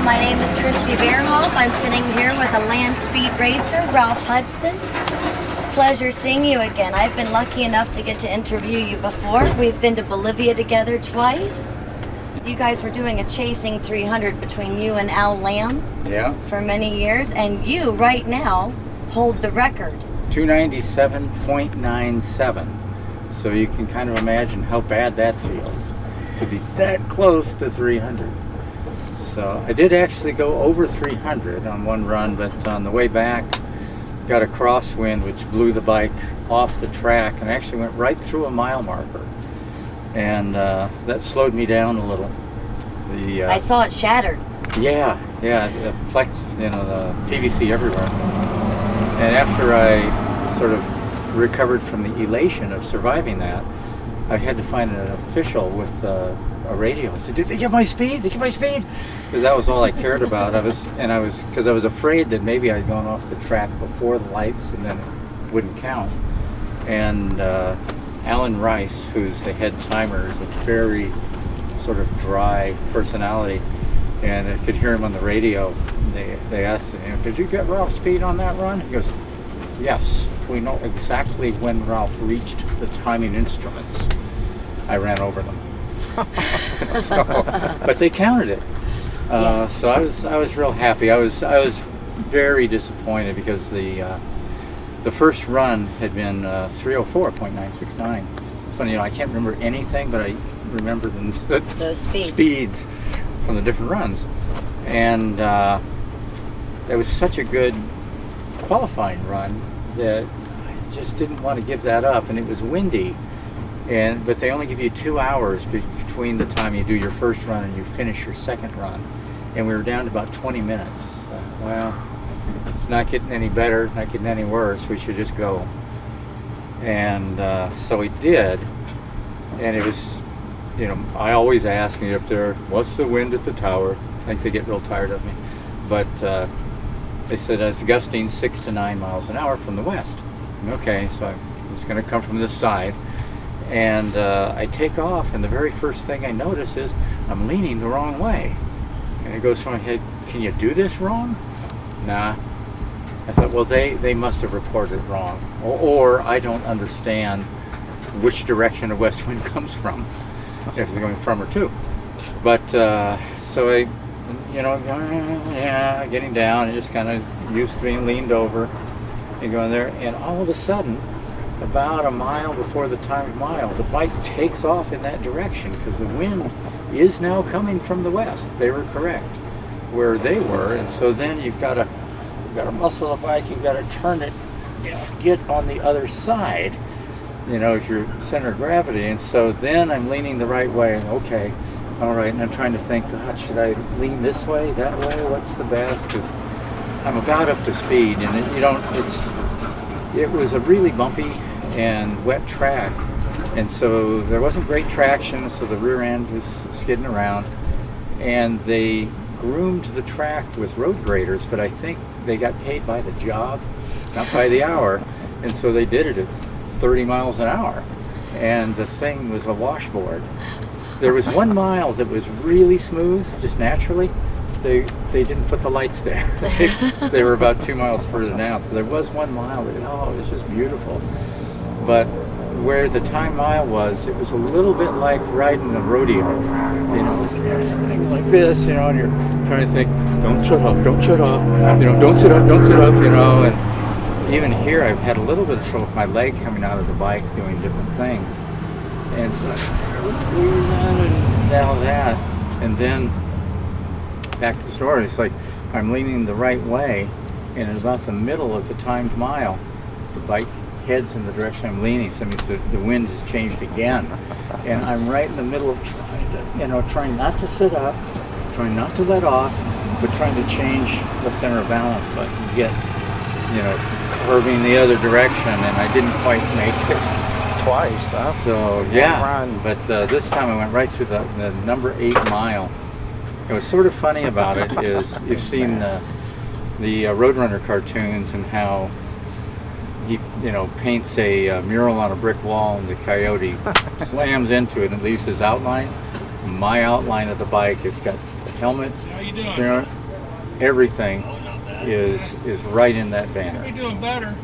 My name is Christy Beerhoff. I'm sitting here with a land speed racer, Ralph Hudson. Pleasure seeing you again. I've been lucky enough to get to interview you before. We've been to Bolivia together twice. You guys were doing a chasing 300 between you and Al Lamb for many years, and you right now hold the record. 297.97. So you can kind of imagine how bad that feels to be that close to 300. So I did actually go over 300 on one run, but on the way back got a crosswind which blew the bike off the track and actually went right through a mile marker, and that slowed me down a little. I saw it shattered. Yeah, the flex, the PVC everywhere. And after I sort of recovered from the elation of surviving that, I had to find an official with a radio. I said, "Did they get my speed? They get my speed?" Because that was all I cared about. Because I was afraid that maybe I'd gone off the track before the lights and then it wouldn't count. And Alan Rice, who's the head timer, is a very sort of dry personality, and I could hear him on the radio. They asked him, "Did you get Ralph's speed on that run?" He goes, "Yes, we know exactly when Ralph reached the timing instruments. I ran over them." But they counted it. So I was real happy. I was very disappointed because the first run had been 304.969. It's funny, I can't remember anything, but I remember those speeds from the different runs. And it was such a good qualifying run that I just didn't want to give that up, and it was windy. But they only give you 2 hours between the time you do your first run and you finish your second run, and we were down to about 20 minutes. Well, it's not getting any better, not getting any worse. We should just go. And so we did, and it was, I always ask if what's the wind at the tower. I think they get real tired of me, but they said it's gusting 6 to 9 miles an hour from the west. Okay, so it's going to come from this side. And I take off, and the very first thing I notice is I'm leaning the wrong way. And it goes through my head, can you do this wrong? Nah. I thought, well, they must have reported it wrong. Or I don't understand which direction a west wind comes from, if it's going from or to. But, so I, getting down, and just kind of used to being leaned over and going there. And all of a sudden, about a mile before the timed mile, the bike takes off in that direction because the wind is now coming from the west. They were correct where they were, and so then you've got to muscle the bike. You've got to turn it, get on the other side, if you're center of gravity. And so then I'm leaning the right way. Okay, all right, and I'm trying to think, God, should I lean this way, that way? What's the best? Because I'm about up to speed, and it was a really bumpy and wet track, and so there wasn't great traction, so the rear end was skidding around, and they groomed the track with road graders, but I think they got paid by the job, not by the hour, and so they did it at 30 miles an hour, and the thing was a washboard. There was 1 mile that was really smooth, just naturally. They didn't put the lights there. They were about 2 miles further down, so there was 1 mile that, it was just beautiful. But where the time mile was, it was a little bit like riding a rodeo. Everything like this, and you're trying to think, don't shut off, don't sit up, and even here I've had a little bit of trouble with my leg coming out of the bike doing different things. And so I squeeze in and down that, and then back to the story. It's like I'm leaning the right way, and at about the middle of the timed mile, the bike heads in the direction I'm leaning. So that means the wind has changed again, and I'm right in the middle of trying not to sit up, trying not to let off, but trying to change the center of balance so I can get, curving the other direction, and I didn't quite make it. Twice, huh? So yeah, but this time I went right through the number 8 mile. And what's sort of funny about it is you've seen the Roadrunner cartoons and how he paints a mural on a brick wall and the coyote slams into it and leaves his outline. My outline of the bike has got the helmet, everything is right in that banner. We're doing better.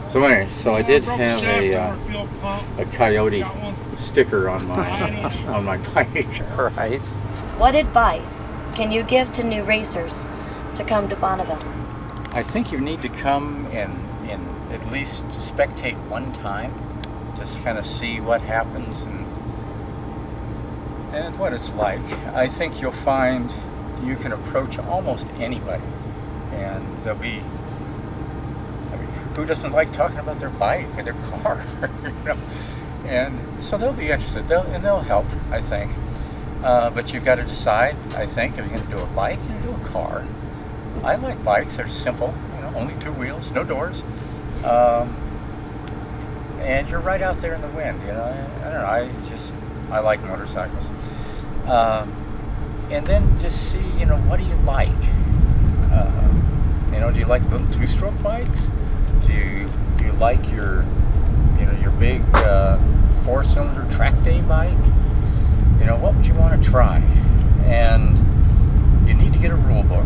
So anyway, so I did Broke have shaft on our fuel pump. a coyote Got one. sticker on my bike. Right. What advice can you give to new racers to come to Bonneville? I think you need to come and at least spectate one time, just kind of see what happens and what it's like. I think you'll find you can approach almost anybody, and there'll be, I mean, who doesn't like talking about their bike or their car, you know? And so they'll be interested, they'll help, I think. But you've got to decide, I think, if you're going to do a bike, you're going to do a car. I like bikes, they're simple, you know, only 2 wheels, no doors. And you're right out there in the wind, you know. I don't know, I like motorcycles. And then just see, you know, what do you like? You know, do you like little 2-stroke bikes? Do you like your big 4-cylinder track day bike? You know, what would you want to try? And you need to get a rule book.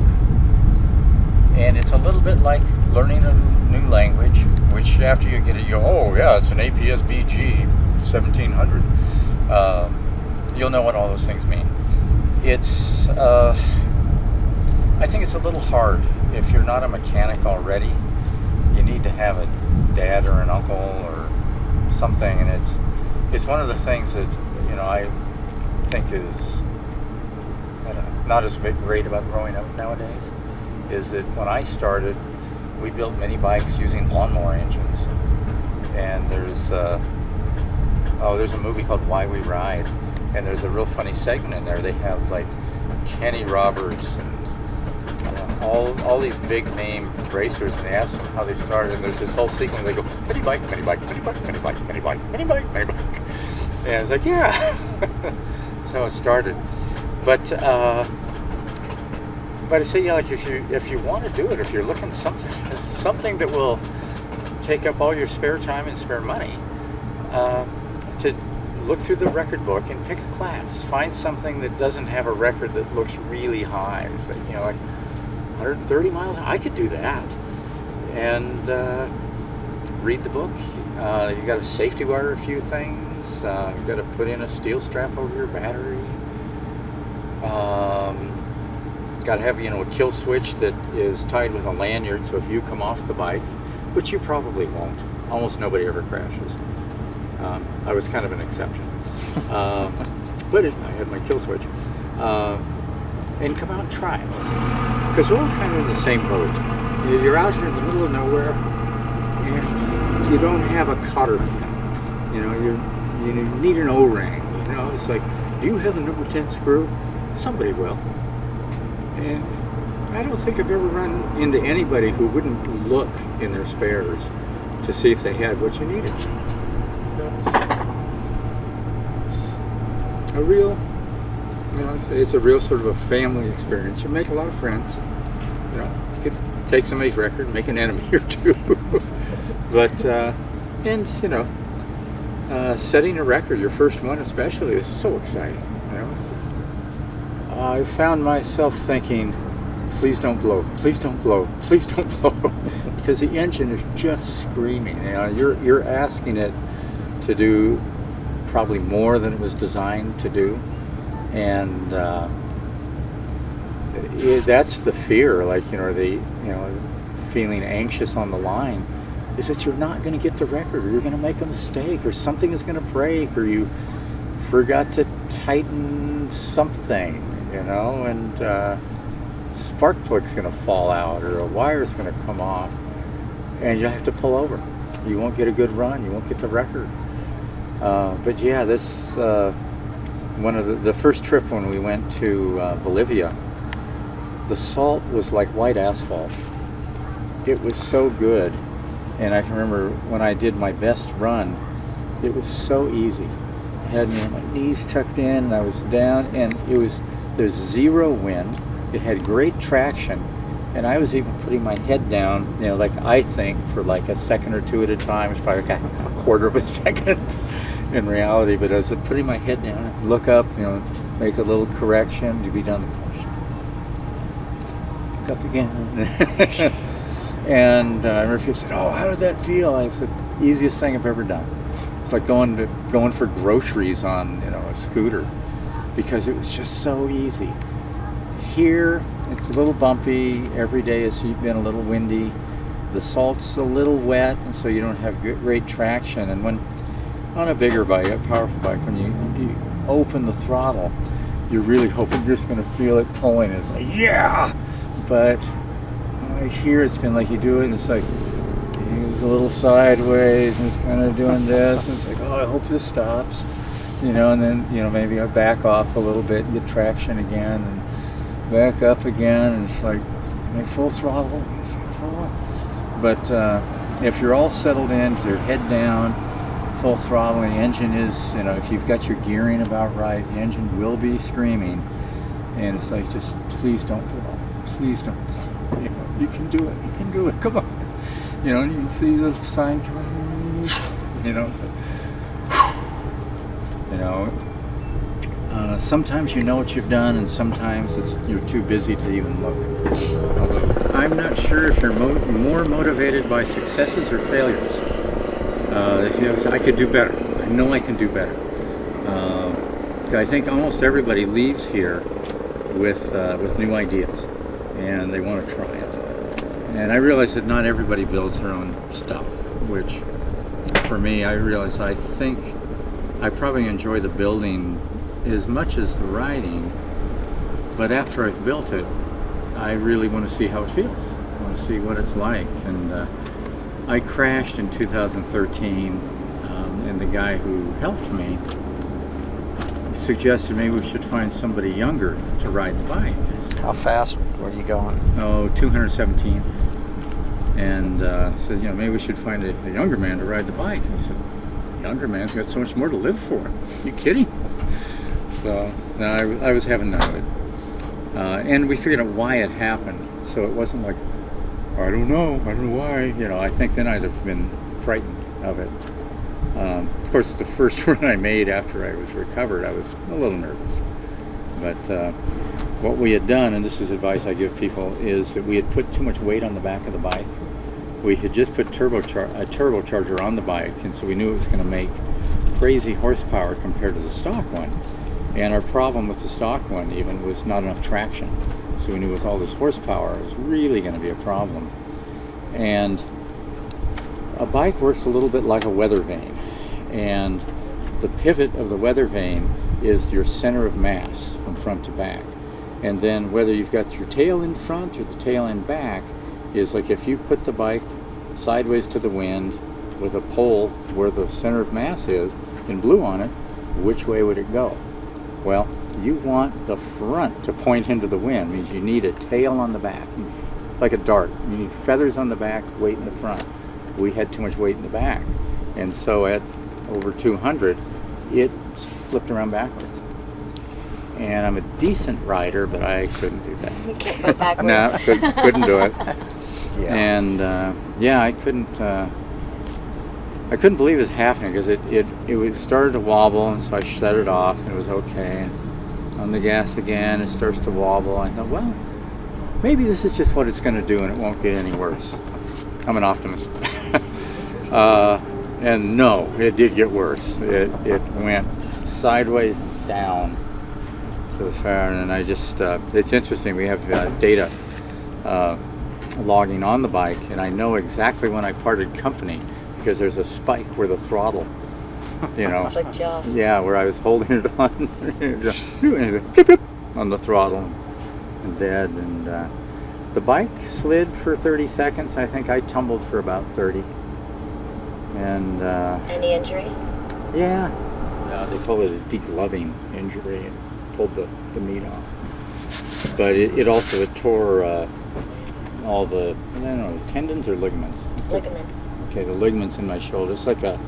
And it's a little bit like learning a new language, which after you get it, you go, oh yeah, it's an APS-BG 1700. You'll know what all those things mean. It's, I think it's a little hard if you're not a mechanic already. You need to have a dad or an uncle or something, and it's one of the things that, you know, I think is, I don't know, not as great about growing up nowadays, is that when I started, we built mini bikes using lawnmower engines. And there's a movie called Why We Ride, and there's a real funny segment in there. They have like Kenny Roberts and all these big name racers, and they ask them how they started, and there's this whole sequence. They go, mini bike, mini bike, mini bike, mini bike, mini bike, mini bike, mini bike. And it's like, yeah, that's how it started. But I say, yeah, like if you want to do it, if you're looking something that will take up all your spare time and spare money, to look through the record book and pick a class. Find something that doesn't have a record that looks really high. It's like, you know, like 130 miles. I could do that. And read the book. You got to safety wire a few things. You got to put in a steel strap over your battery. Got to have, you know, a kill switch that is tied with a lanyard, so if you come off the bike, which you probably won't, almost nobody ever crashes. I was kind of an exception. But I had my kill switch. And come out and try it. Because we're all kind of in the same boat. You're out here in the middle of nowhere, and you don't have a cotter pin. You know, you need an O-ring. You know, it's like, do you have a number 10 screw? Somebody will. And I don't think I've ever run into anybody who wouldn't look in their spares to see if they had what you needed. So it's a real, you know, it's a real sort of a family experience. You make a lot of friends. You know, you could take somebody's record and make an enemy or two. But, and, you know, setting a record, your first one especially, is so exciting. You know, I found myself thinking, please don't blow, please don't blow, please don't blow, because the engine is just screaming. You know, you're asking it to do probably more than it was designed to do, and that's the fear. Like, you know, feeling anxious on the line, is that you're not going to get the record, or you're going to make a mistake, or something is going to break, or you forgot to tighten something. You know, and spark plug's going to fall out, or a wire's going to come off, and you have to pull over. You won't get a good run. You won't get the record. But yeah, this one of the first trip when we went to Bolivia, the salt was like white asphalt. It was so good, and I can remember when I did my best run, it was so easy. I had my knees tucked in, and I was down, and there's zero wind. It had great traction, and I was even putting my head down, you know, like I think for like a second or two at a time. It's probably like a quarter of a second in reality, but I was putting my head down and look up, you know, make a little correction to be done the course. up again. And I remember people said, "Oh, how did that feel?" I said, "Easiest thing I've ever done." It's like going for groceries on, a scooter, because it was just so easy. Here, it's a little bumpy. Every day has been a little windy. The salt's a little wet, and so you don't have great traction. And when on a bigger bike, a powerful bike, when you open the throttle, you're really hoping you're just going to feel it pulling. It's like, yeah! But here it's been like you do it, and it's like, he's a little sideways, and it's kind of doing this, and it's like, oh, I hope this stops. And then, maybe I back off a little bit and get traction again, and back up again, and it's like, full throttle, it's like full. But if you're all settled in, with your head down, full throttle, the engine is, if you've got your gearing about right, the engine will be screaming, and it's like, just please don't pull. Please don't. You can do it. You can do it. Come on. You can see the sign coming. It's like, sometimes you know what you've done, and sometimes you're too busy to even look. Although I'm not sure if you're more motivated by successes or failures. If I could do better. I know I can do better. I think almost everybody leaves here with new ideas, and they want to try it. And I realize that not everybody builds their own stuff, which for me, I realize I think I probably enjoy the building as much as the riding, but after I've built it, I really want to see how it feels. I want to see what it's like. And I crashed in 2013, and the guy who helped me suggested maybe we should find somebody younger to ride the bike. How fast were you going? 217. And said, maybe we should find a younger man to ride the bike. And I said, younger man's got so much more to live for. Are you kidding? So I was having none of it. And we figured out why it happened. So it wasn't like, I don't know why. I think then I'd have been frightened of it. Of course, the first run I made after I was recovered, I was a little nervous. But what we had done, and this is advice I give people, is that we had put too much weight on the back of the bike. We had just put a turbocharger on the bike, and so we knew it was going to make crazy horsepower compared to the stock one. And our problem with the stock one even was not enough traction. So we knew with all this horsepower, it was really going to be a problem. And a bike works a little bit like a weather vane. And the pivot of the weather vane is your center of mass from front to back. And then whether you've got your tail in front or the tail in back is like if you put the bike sideways to the wind with a pole where the center of mass is and blew on it, which way would it go? Well, you want the front to point into the wind. It means you need a tail on the back. It's like a dart. You need feathers on the back, weight in the front. We had too much weight in the back. And so at over 200, it flipped around backwards. And I'm a decent rider, but I couldn't do that. You can't go backwards. No, couldn't do it. Yeah. And I couldn't believe it was happening because it started to wobble, and so I shut it off, and it was okay. On the gas again, it starts to wobble. I thought, well, maybe this is just what it's going to do, and it won't get any worse. I'm an optimist. And no, it did get worse. It went sideways down to the fire, and I just, it's interesting, we have data logging on the bike, and I know exactly when I parted company because there's a spike where the throttle, It's like Jeff. yeah, where I was holding it on, on the throttle and dead, and the bike slid for 30 seconds. I think I tumbled for about 30. And Any injuries? yeah, they call it a degloving injury. It pulled the meat off. But it also tore all the, I don't know, tendons or ligaments? Ligaments. Okay, the ligaments in my shoulder. It's like a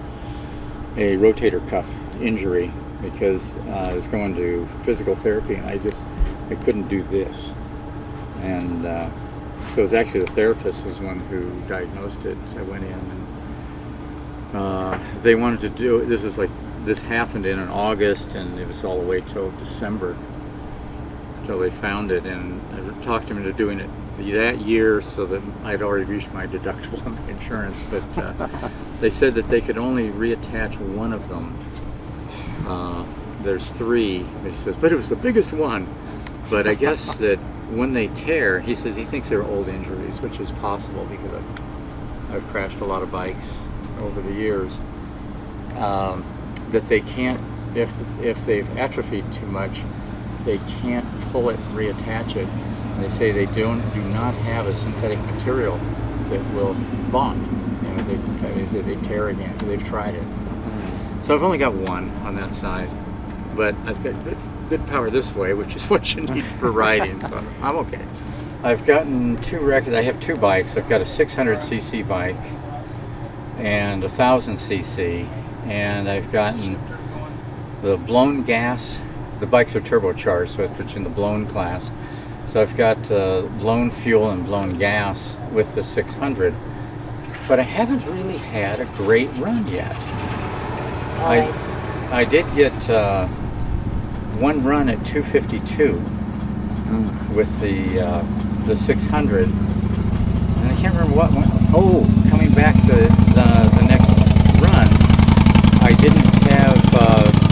rotator cuff injury because I was going to physical therapy and I couldn't do this. And so it was actually the therapist was the one who diagnosed it. So I went in and they wanted to do it. This happened in August, and it was all the way till December till they found it. And I talked him into doing it that year, so that I'd already reached my deductible on my insurance, but they said that they could only reattach one of them. There's 3. He says, but it was the biggest one. But I guess that when they tear, he says he thinks they're old injuries, which is possible because I've crashed a lot of bikes over the years. That they can't, if they've atrophied too much, they can't pull it and reattach it. And they say they do not have a synthetic material that will bond. You know, they tear again. So they've tried it. So I've only got one on that side, but I've got good power this way, which is what you need for riding. So I'm okay. I've gotten 2 records. I have 2 bikes. I've got a 600cc bike and a 1000cc, and I've gotten the blown gas. The bikes are turbocharged, so it puts you in the blown class. So I've got blown fuel and blown gas with the 600, but I haven't really had a great run yet. Nice. I did get one run at 252 with the 600, and I can't remember what one. Oh, coming back to the next run, I didn't have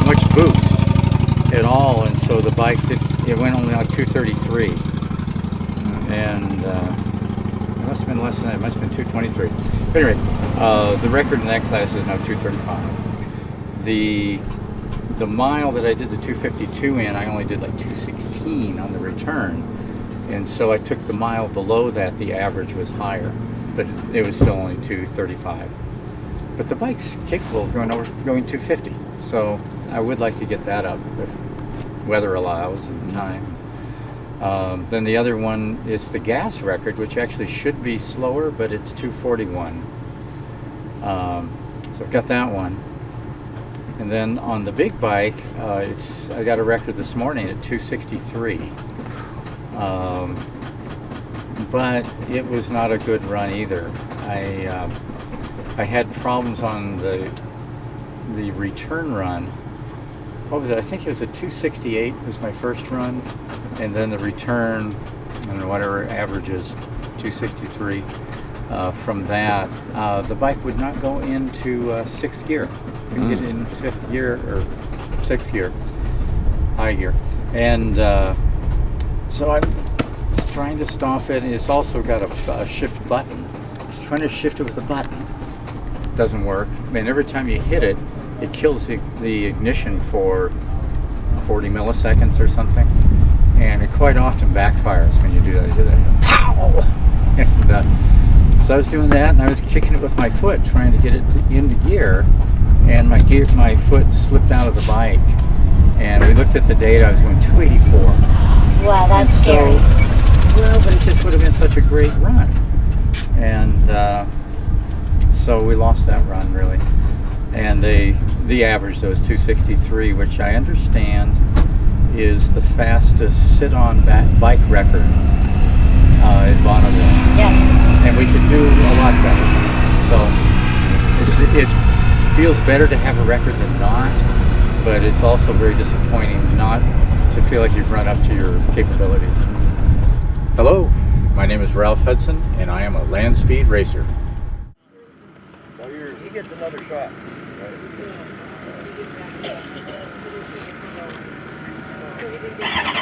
much boost at all, and so the bike it went only like 233, and it must have been less than that. It must have been 223. But anyway, the record in that class is now 235. The mile that I did the 252 in, I only did like 216 on the return, and so I took the mile below that. The average was higher, but it was still only 235. But the bike's capable of going 250, so I would like to get that up if weather allows and time. Then the other one is the gas record, which actually should be slower, but it's 241. So I've got that one. And then on the big bike, I got a record this morning at 263. But it was not a good run either. I had problems on the return run. What was it? I think it was a 268 was my first run, and then the return, I don't know, whatever averages, 263. From that, the bike would not go into 6th gear. Couldn't get it in 5th gear or 6th gear, high gear. And so I'm trying to stop it. It's also got a shift button. Just trying to shift it with a button. Doesn't work. I mean, every time you hit it, it kills the ignition for 40 milliseconds or something. And it quite often backfires when you do that. You hear that, pow! And, so I was doing that, and I was kicking it with my foot, trying to get it into gear, and my foot slipped out of the bike. And we looked at the data. I was going 284. Wow, that's so, scary. Well, but it just would have been such a great run, and so we lost that run really. And the average though is 263, which I understand is the fastest sit-on bike record in Bonneville. Yes. And we could do a lot better. So it feels better to have a record than not, but it's also very disappointing not to feel like you've run up to your capabilities. Hello, my name is Ralph Hudson, and I am a land speed racer. So he gets another shot. Right?